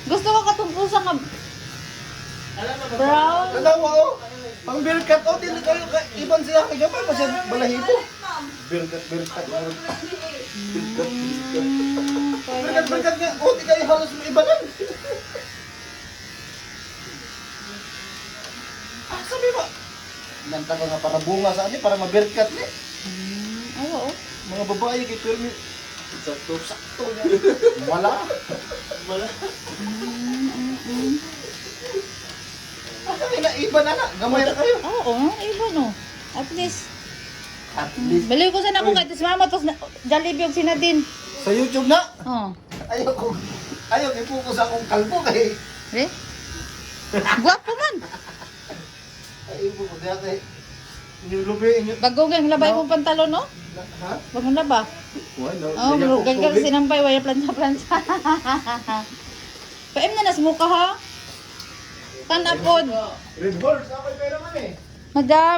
Gusto ko katumpusan ka. Brown. Tanawa oh. Pang birkat oh, dili kayo iban siya kay gamay pa siya balahibo. Birkat. Birkat nga. Oh, di kayo halos mo ibanan. Ah, sabi ba? Nanta ka nga para bunga sa ani, para mabirkat ni. Oo. Mga babae kay permi. Sakto niya. Wala. Ay, naiba na na. Gamay na kayo. Oo, iba no. At least. At least. Baliw ko sana kung kahit mama tos Jollibee og sinadin. Sa YouTube na. Oh. Ayaw i-focus akong kalbo kay. Eh? Guwapo man. Ay, i-focus niya kay. Nilubi inyo. Bagong ang labay mong pantalon, no? Ha? Bagong laba. Why no? Oh, gagal sinampay waya plancha. Paim na nasmuka ha. Kanapod. Red Bulls, ako pero man eh. Madam.